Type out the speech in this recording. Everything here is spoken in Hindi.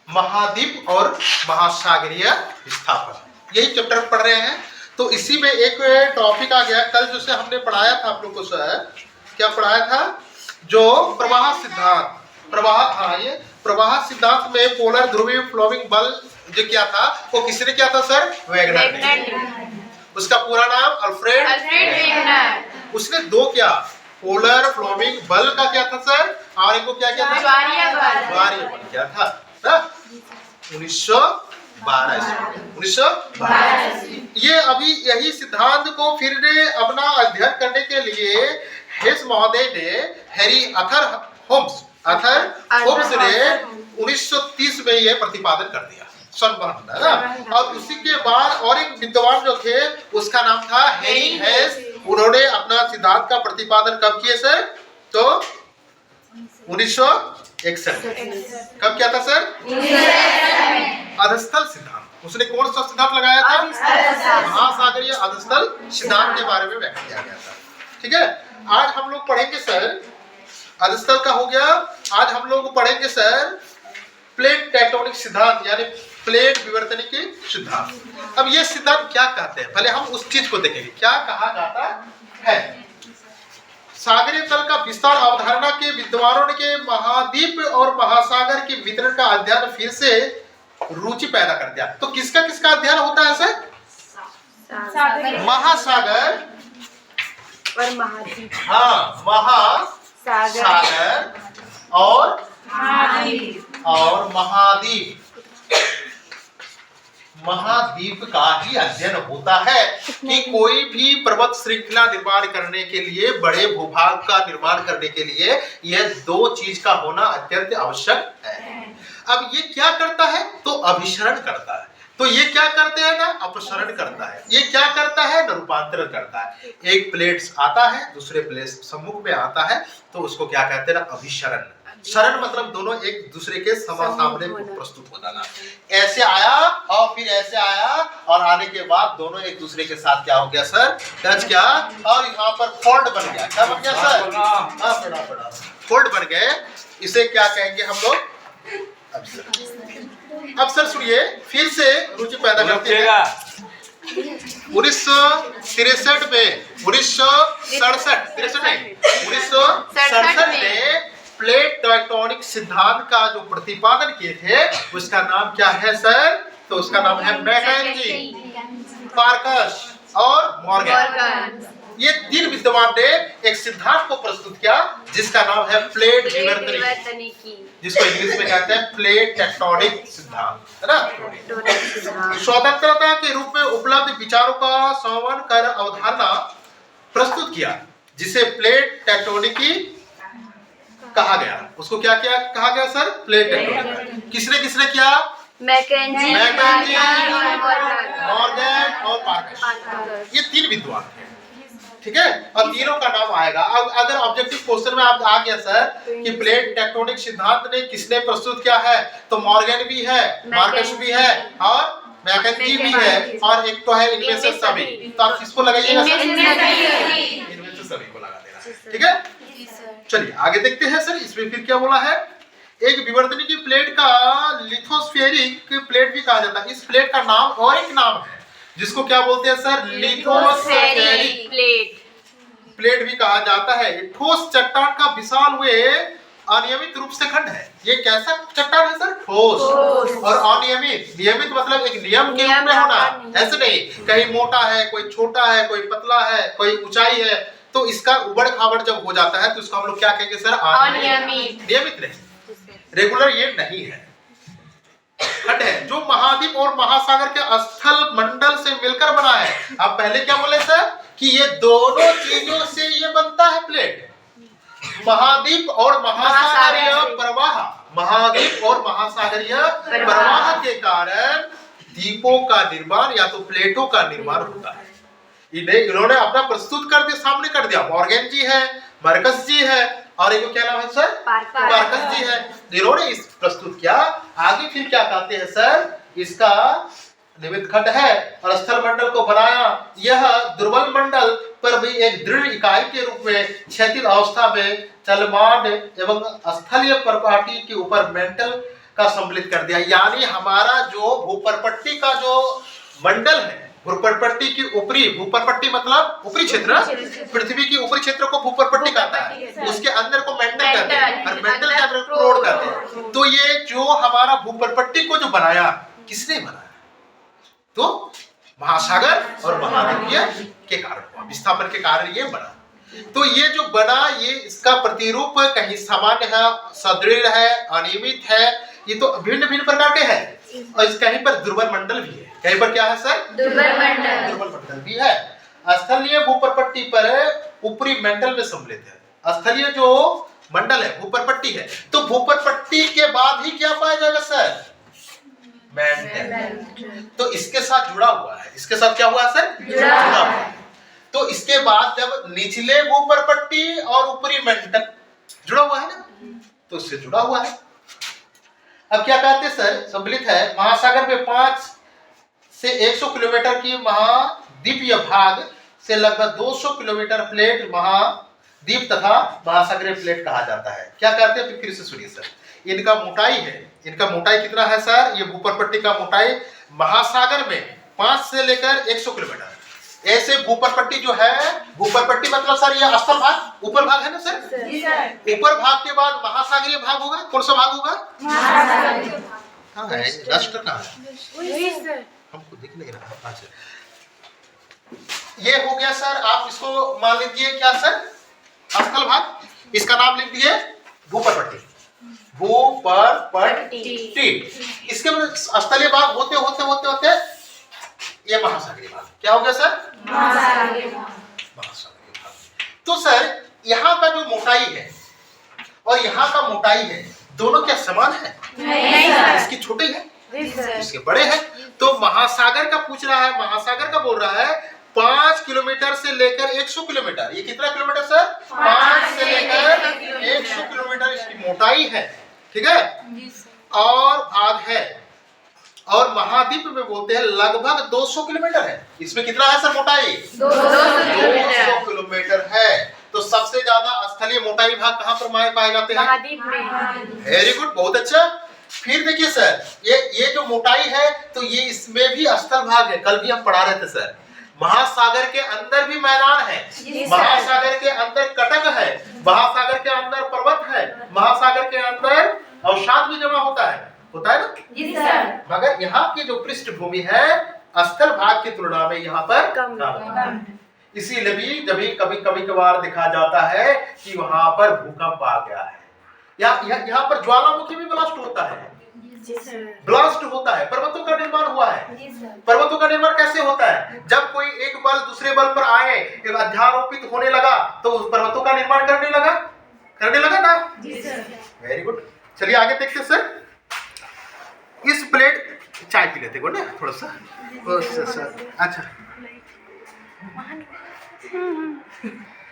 महाद्वीप और महासागरीय विस्थापन, यही चैप्टर पढ़ रहे हैं। तो इसी में एक टॉपिक आ गया कल जो से हमने पढ़ाया था आप लोग को सर, क्या पढ़ाया था, जो प्रवाह सिद्धांत, ये प्रवाह सिद्धांत में पोलर ध्रुवीय फ्लोविंग बल जो क्या था वो किसने किया था सर, वेगनर ने। उसका पूरा नाम अल्फ्रेड वेगनर। उसने दो क्या, पोलर फ्लोविंग बल का क्या था सर, और एक को क्या क्या था, बारीय बल क्या था ना? 1912 ये अभी यही सिद्धांत को फिर अपना अध्ययन करने के लिए हेस महोदय ने हैरी अथर होम्स ने 1930 में ये प्रतिपादन कर दिया, सन 52 ना। और उसी के बाद और एक विद्वान जो थे उसका नाम था हैरी हेस, उन्होंने अपना सिद्धांत का प्रतिपादन कब किए सर, तो 1961। कब किया था सर, अधस्थल सिद्धांत। उसने कौन सा सिद्धांत लगाया था, महासागरीय अधस्थल सिद्धांत के बारे में व्याख्या किया गया था। ठीक है, आज हम लोग पढ़ेंगे सर, अधस्थल का हो गया, आज हम लोग पढ़ेंगे सर प्लेट टेक्टोनिक सिद्धांत, यानी प्लेट विवर्तनिकी सिद्धांत। अब ये सिद्धांत क्या कहते हैं, पहले हम उस चीज को देखेंगे क्या कहा जाता है। सागरीय तल का विस्तार अवधारणा के विद्वानों के महाद्वीप और महासागर के वितरण का अध्ययन फिर से रुचि पैदा कर दिया। तो किसका किसका अध्ययन होता है सर, महासागर और महाद्वीप, हाँ महासागर और महाद्वीप का ही अध्ययन होता है कि कोई भी पर्वत श्रृंखला निर्माण करने के लिए, बड़े भूभाग का निर्माण करने के लिए यह दो चीज का होना अत्यंत आवश्यक है। अब ये क्या करता है, तो अभिसरण करता है। तो ये क्या करते हैं ना, अपसरण करता है। ये क्या करता है ना, रूपांतरण करता है। एक प्लेट आता है, दूसरे प्लेट सम्मुख में आता है, तो उसको क्या कहते हैं ना, अभिसरण। शरण मतलब दोनों एक दूसरे के सामने प्रस्तुत हो जाना। ऐसे आया और फिर ऐसे आया, और आने के बाद दोनों एक दूसरे के साथ क्या हो गया सर, टच किया, और यहाँ पर फोल्ड बन गया। क्या बन गया सर, बड़ा फोल्ड बन गए। इसे क्या कहेंगे हम लोग, अब सर सुनिए, फिर से रुचि पैदा करते हैं। 1967 में 1967 में प्लेट टेक्टोनिक सिद्धांत का जो प्रतिपादन किए थे उसका नाम क्या है सर, तो उसका नाम है मैकेंजी, पार्कस और मॉर्गन। ये तीन विद्वान ने एक सिद्धांत को प्रस्तुत किया जिसका नाम है प्लेट विवर्तनिकी, जिसको इंग्लिश में कहते हैं प्लेट टेक्टोनिक सिद्धांत, है ना। स्वतंत्रता के रूप में उपलब्ध विचारों का संवहन कर अवधारणा प्रस्तुत किया जिसे प्लेट टेक्टोनिकी कहा गया। उसको क्या क्या कहा गया सर, प्लेट टेक्टोनिक। किसने किसने किया, मैकेंजी, मॉर्गन और पार्कस। ये तीन विद्वान थे, ठीक है, और तीनों का नाम आएगा। अब अगर ऑब्जेक्टिव क्वेश्चन में आप आ गया सर कि प्लेट टेक्टोनिक सिद्धांत ने किसने प्रस्तुत किया है, तो मॉर्गन भी है, पार्कस भी है और मैकेंजी भी है, और एक तो है इनमें से सभी। तो आप किसको लगाइएगा सर, इनमें से सभी को लगा देना, ठीक है। चलिए आगे देखते हैं सर, इसमें फिर क्या बोला है। एक विवर्तनिकी प्लेट का लिथोस्फेरिक प्लेट भी कहा जाता है। इस प्लेट का नाम और एक नाम है जिसको क्या बोलते हैं सर, लिथोस्फेरिक प्लेट भी कहा जाता है। ठोस चट्टान का विशाल हुए अनियमित रूप से खंड है। ये कैसा चट्टान है सर, ठोस और अनियमित। नियमित मतलब एक नियम के रूप में होना, ऐसे नहीं कहीं मोटा है, कोई छोटा है, कोई पतला है, कोई ऊंचाई है, तो इसका उबड़ खाबड़ जब हो जाता है तो इसको हम लोग क्या कहेंगे सर, अनियमित। नियमित नहीं, रेगुलर ये नहीं है, खंड है जो महाद्वीप और महासागर के स्थल मंडल से मिलकर बना है। अब पहले क्या बोले सर कि ये दोनों चीजों से ये बनता है प्लेट। महाद्वीप और महासागरीय प्रवाह, महाद्वीप और महासागरीय प्रवाह के कारण द्वीपों का निर्माण या तो प्लेटों का निर्माण होता है। इन्होंने अपना प्रस्तुत कर दिया, सामने कर दिया। मॉर्गन जी है, मार्कस जी है, और एक क्या नाम है सर, पार्कस जी है। इन्होंने इस प्रस्तुत किया। आगे फिर क्या कहते हैं सर, इसका निमित्त खंड है और स्थल मंडल को बनाया। यह दुर्बल मंडल पर भी एक दृढ़ इकाई के रूप में क्षैतिज अवस्था में चलमान एवं स्थलीय प्रपाटी के ऊपर मेंटल का सम्मिलित कर दिया। यानी हमारा जो भूपर्पट्टी का जो मंडल है, भूपर्पट्टी की ऊपरी, भूपर्पट्टी मतलब ऊपरी क्षेत्र, पृथ्वी की ऊपरी क्षेत्र को भूपर्पट्टी कहता है, उसके अंदर को मेंटल कहते हैं और मेंटल के अंदर क्रोड कहते हैं। तो ये जो हमारा भूपर्पट्टी को जो बनाया, किसने बनाया? तो महासागर और महाद्वीपीय के कारण, विस्थापन के कारण ये बना। तो ये जो बना, ये इसका प्रतिरूप कहीं सामान्य है, सदृढ़ है, अनियमित है, ये तो भिन्न भिन्न प्रकार के हैं। और इस कहीं पर दुर्बल मंडल भी है। कहीं पर क्या है सर? दुर्बल मंडल भी है। स्थलीय भूपर्पट्टी पर ऊपरी मंडल में सम्मिलित है। स्थलीय जो मंडल है, भूपर्पट्टी है, तो भूपर्पट्टी के बाद ही क्या पाया जाएगा सर? मेंटल। तो इसके साथ जुड़ा हुआ है। इसके साथ क्या हुआ है सर? जुड़ा हुआ है। तो इसके बाद जब निचले भूपर्पट्टी और ऊपरी मेंटल जुड़ा हुआ है ना, तो इससे जुड़ा हुआ है। अब क्या कहते हैं सर? सम्मिलित है महासागर में 5 से 100 किलोमीटर की महाद्वीपीय भाग से लगभग 200 किलोमीटर प्लेट महाद्वीप तथा महासागरीय प्लेट कहा जाता है। क्या कहते हैं? फिर से सुनिए सर। इनका मोटाई है, इनका मोटाई कितना है सर? ये भूपर्पट्टी का मोटाई महासागर में 5 से लेकर 100 किलोमीटर। ऐसे भूपर्पट्टी जो है, भूपर्पट्टी मतलब सर ये स्थल भाग, ऊपर भाग है ना सर? ऊपर भाग के बाद महासागरीय भाग होगा। कौन सा भाग होगा? कहाँ है राष्ट्र? कहाँ है? हमको दिख नहीं रहा। अच्छा, ये हो गया सर। आप इसको मान लीजिए क्या सर? स्थल भाग। इसका नाम लिख दिए भूपर्पट्टी। भूपर्पट्टी। इसके बाद स्थलीय भाग होते होते होते होते ये महासागरीय भाग। क्या हो गया सर? महासागरीय भाग। तो सर यहाँ का जो मोटाई है और यहाँ का मोटाई है, दोनों क्या समान है? नहीं सर। इसकी छोटे है, इसके बड़े हैं। तो महासागर का पूछ रहा है, महासागर का बोल रहा है 5 किलोमीटर से लेकर 100 किलोमीटर। ये कितना किलोमीटर सर? 5 से लेकर 100 किलोमीटर इसकी मोटाई है। ठीक है, और भाग है। और महाद्वीप में बोलते हैं लगभग 200 किलोमीटर है। इसमें कितना है सर मोटाई? 200 किलोमीटर है। तो सबसे ज्यादा स्थलीय मोटाई भाग कहाँ पर पाए जाते हैं? महाद्वीप में। वेरी गुड, बहुत अच्छा। फिर देखिए सर, ये जो मोटाई है, तो ये इसमें भी स्थल भाग है। कल भी हम पढ़ा रहे थे सर। महासागर के अंदर भी मैदान है, महासागर के अंदर कटक है, महासागर के अंदर पर्वत है, महासागर के अंदर अवसाद भी जमा होता है ना? जी सर। मगर यहाँ की जो पृष्ठभूमि है स्थल भाग की तुलना में यहाँ पर कम। इसीलिए भी जब कभी कभार दिखा जाता है कि वहां पर भूकंप आ गया है, यहाँ पर ज्वालामुखी भी ब्लास्ट होता है। ब्लास्ट होता है, पर्वतों का निर्माण हुआ है। पर्वतों का निर्माण कैसे होता है? जब कोई एक बल दूसरे बल पर आए, अध्यारोपित होने लगा, तो उस पर्वतों का निर्माण करने लगा ना? Very good. चलिए आगे देखते सर। इस प्लेट, चाय पी लेते को ना थोड़ा सा। अच्छा